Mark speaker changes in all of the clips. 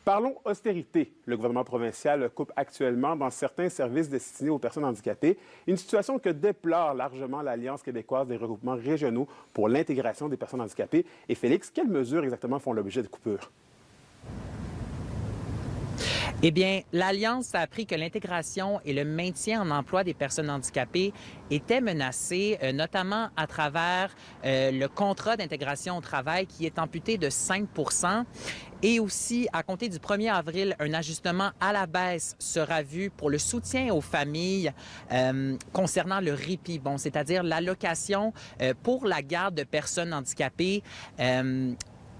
Speaker 1: Parlons austérité. Le gouvernement provincial coupe actuellement dans certains services destinés aux personnes handicapées, une situation que déplore largement l'Alliance québécoise des regroupements régionaux pour l'intégration des personnes handicapées. Et Félix, quelles mesures exactement font l'objet de coupures?
Speaker 2: Eh bien, l'Alliance a appris que l'intégration et le maintien en emploi des personnes handicapées étaient menacés, notamment à travers le contrat d'intégration au travail qui est amputé de 5 et aussi, à compter du 1er avril, un ajustement à la baisse sera vu pour le soutien aux familles concernant le RIPI, c'est-à-dire l'allocation pour la garde de personnes handicapées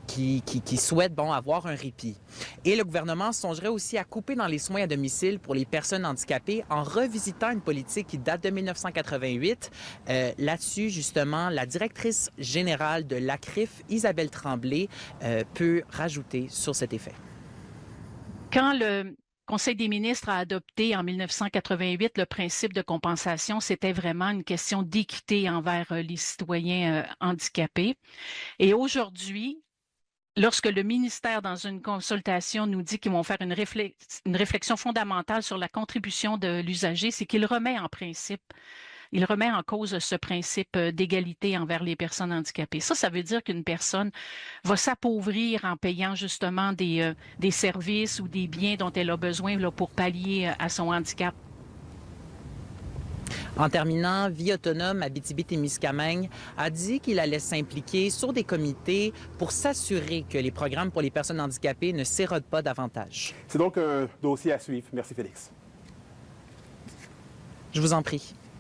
Speaker 2: qui souhaitent avoir un répit. Et le gouvernement songerait aussi à couper dans les soins à domicile pour les personnes handicapées en revisitant une politique qui date de 1988. Là-dessus, justement, la directrice générale de l'ACRIF, Isabelle Tremblay, peut rajouter sur cet effet.
Speaker 3: Quand le Conseil des ministres a adopté en 1988 le principe de compensation, c'était vraiment une question d'équité envers les citoyens handicapés. Et aujourd'hui, lorsque le ministère, dans une consultation, nous dit qu'ils vont faire une réflexion fondamentale sur la contribution de l'usager, c'est qu'il remet en cause ce principe d'égalité envers les personnes handicapées. Ça veut dire qu'une personne va s'appauvrir en payant justement des services ou des biens dont elle a besoin pour pallier à son handicap.
Speaker 2: En terminant, Vie autonome Abitibi-Témiscamingue a dit qu'il allait s'impliquer sur des comités pour s'assurer que les programmes pour les personnes handicapées ne s'érodent pas davantage.
Speaker 1: C'est donc un dossier à suivre. Merci, Félix.
Speaker 2: Je vous en prie.